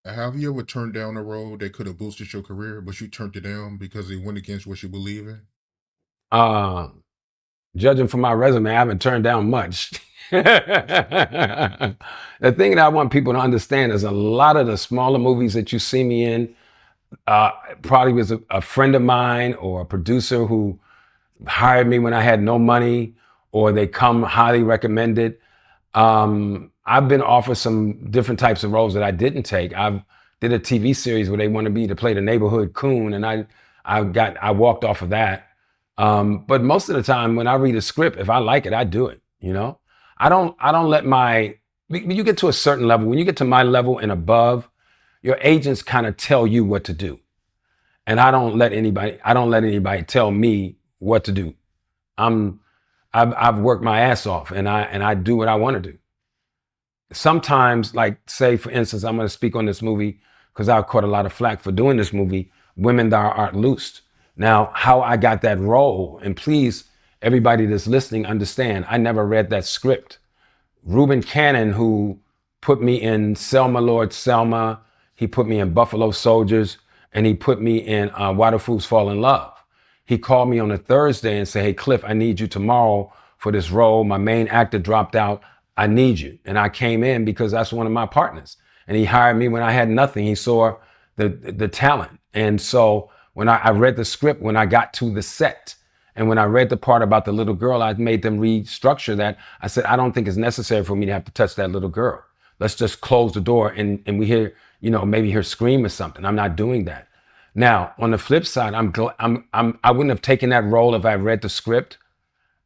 Have you ever turned down a role that could have boosted your career, but you turned it down because it went against what you believe in? Uh, Judging from my resume, I haven't turned down much. The thing that I want people to understand is a lot of the smaller movies that you see me in uh, probably was a friend of mine or a producer who hired me when I had no money, or they come highly recommended. I've been offered some different types of roles that I didn't take. I've did a TV series where they wanted me to play the neighborhood coon, and I walked off of that. But most of the time, when I read a script, if I like it, I do it. I don't let my when you get to a certain level, when you get to my level and above, your agents kind of tell you what to do, and I don't let anybody tell me what to do. I'm I've worked my ass off, and I do what I want to do. Sometimes, like, say for instance, I'm going to speak on this movie because I caught a lot of flack for doing this movie, Women That Art Loosed. Now, how I got that role, and please, everybody that's listening, understand, I never read that script. Reuben Cannon, who put me in Selma, Lord Selma, he put me in Buffalo Soldiers, and he put me in Why Do Fools Fall in Love. He called me on a Thursday and said, "Hey, Cliff, I need you tomorrow for this role. My main actor dropped out. I need you." And I came in because that's one of my partners. And he hired me when I had nothing. He saw the talent. And so when I read the script, when I got to the set, and when I read the part about the little girl, I made them restructure that. I said, I don't think it's necessary for me to have to touch that little girl. Let's just close the door and we hear, maybe her scream or something. I'm not doing that. Now, on the flip side, I wouldn't have taken that role if I read the script,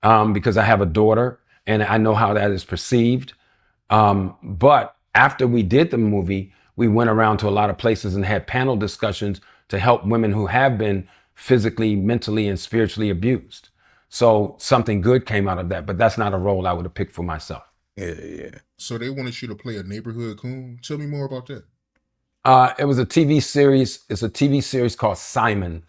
because I have a daughter and I know how that is perceived. But after we did the movie, we went around to a lot of places and had panel discussions to help women who have been physically, mentally, and spiritually abused. So something good came out of that, but that's not a role I would have picked for myself. Yeah, yeah. So they wanted you to play a neighborhood coon. Tell me more about that. It was a TV series. It's a TV series called Simon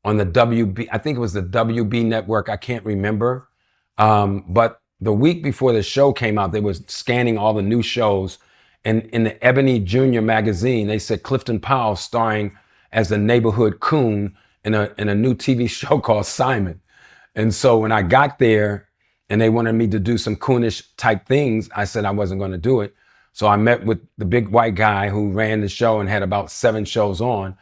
on the WB. I think it was the WB network. I can't remember. But the week before the show came out, they were scanning all the new shows. And in the Ebony Junior magazine, they said Clifton Powell starring as the neighborhood coon in a new TV show called Simon. And so when I got there and they wanted me to do some coonish type things, I said I wasn't going to do it. So I met with the big white guy who ran the show and had about 7 shows on.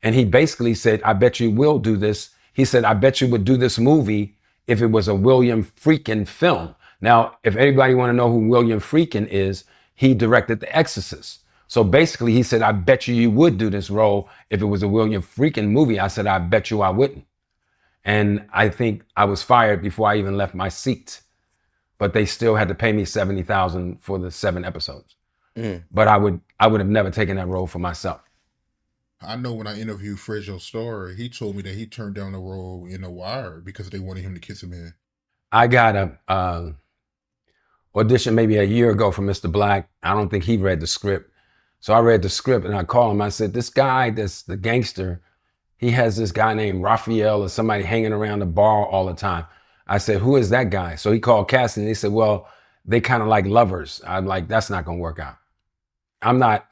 And he basically said, I bet you will do this. He said, I bet you would do this movie if it was a William Friedkin film. Now, if anybody want to know who William Friedkin is, he directed The Exorcist. So basically he said, I bet you would do this role if it was a William Friedkin movie. I said, I bet you I wouldn't. And I think I was fired before I even left my seat. But they still had to pay me $70,000 for the 7 episodes. But I would have never taken that role for myself. I know when I interviewed Fredjo Starr, he told me that he turned down a role in The Wire because they wanted him to kiss a man. I got a audition maybe a year ago for Mr. Black. I don't think he read the script. So I read the script and I called him. I said, this guy, that's the gangster, he has this guy named Raphael or somebody hanging around the bar all the time. I said, who is that guy? So he called casting and he said, well, they kind of like lovers. I'm like, that's not going to work out. I'm not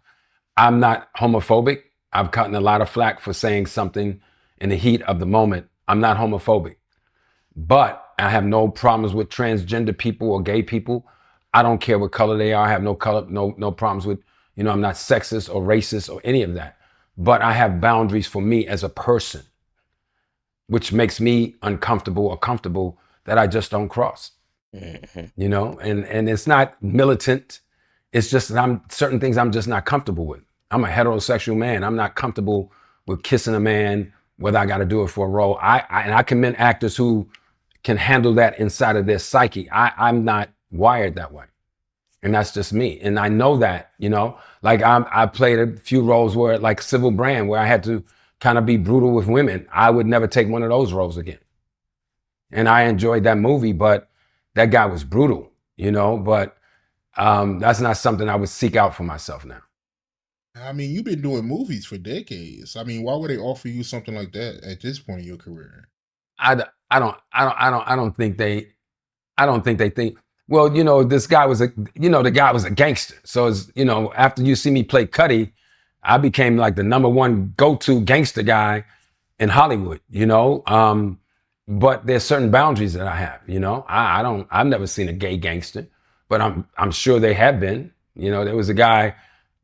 homophobic. I've gotten a lot of flack for saying something in the heat of the moment. I'm not homophobic, but I have no problems with transgender people or gay people. I don't care what color they are. I have no problems with, I'm not sexist or racist or any of that. But I have boundaries for me as a person, which makes me uncomfortable or comfortable that I just don't cross. And it's not militant. It's just that certain things I'm just not comfortable with. I'm a heterosexual man. I'm not comfortable with kissing a man, whether I got to do it for a role. I commend actors who can handle that inside of their psyche. I'm not wired that way. And that's just me. And I know that, like I played a few roles where, like Civil Brand, where I had to kind of be brutal with women. I would never take one of those roles again. And I enjoyed that movie, but that guy was brutal, but that's not something I would seek out for myself now. I mean, you've been doing movies for decades. I mean, why would they offer you something like that at this point in your career? I don't think they think, well, this guy was the guy was a gangster. So it's, after you see me play Cuddy, I became like the #1 go-to gangster guy in Hollywood, you know. But there's certain boundaries that I have, you know. I've never seen a gay gangster, but I'm sure they have been. You know, there was a guy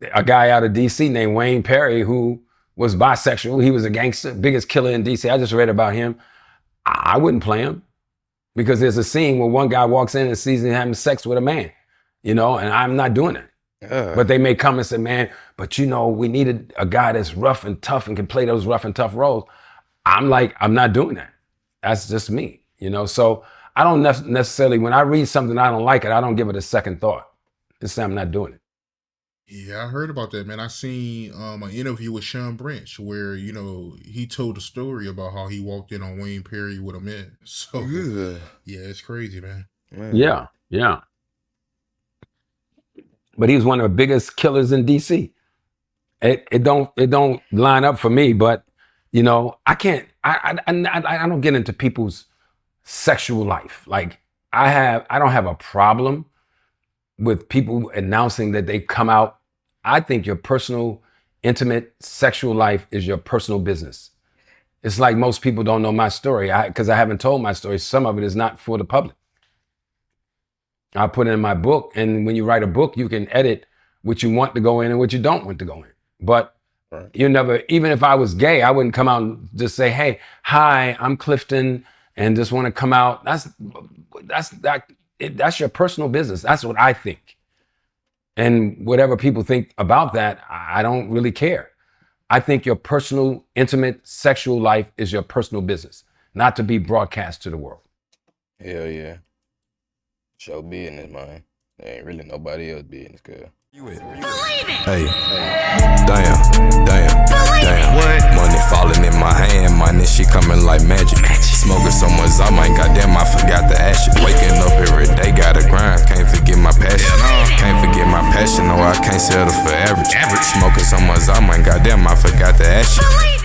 out of DC named Wayne Perry who was bisexual. He was a gangster, biggest killer in DC. I just read about him. I wouldn't play him because there's a scene where one guy walks in and sees him having sex with a man, you know, and I'm not doing that. But they may come and say, man, but you know, we needed a guy that's rough and tough and can play those rough and tough roles. I'm like, I'm not doing that. That's just me, you know? So I don't necessarily, when I read something I don't like it, I don't give it a second thought. Just say I'm not doing it. Yeah, I heard about that, man. I seen an interview with Sean Branch where, you know, he told a story about how he walked in on Wayne Perry with a man. So yeah, it's crazy, man. Yeah, yeah. But he was one of the biggest killers in DC. It don't line up for me, but you know, I don't get into people's sexual life. Like I don't have a problem with people announcing that they come out. I think your personal, intimate sexual life is your personal business. It's like most people don't know my story because I haven't told my story. Some of it is not for the public. I put it in my book, and when you write a book, you can edit what you want to go in and what you don't want to go in. But you never, even if I was gay, I wouldn't come out and just say, hey, hi, I'm Clifton, and just want to come out. That's your personal business. That's what I think. And whatever people think about that, I don't really care. I think your personal, intimate, sexual life is your personal business, not to be broadcast to the world. Hell yeah. Show business, man. There ain't really nobody else business, girl. Hey, damn. What? Money falling in my hand, money she coming like magic. Smoking so much, I might goddamn I forgot to ask you. Waking up every day, gotta grind, can't forget my passion. Can't forget my passion, no I can't settle for average. Smoking so much, I might goddamn I forgot to ask you.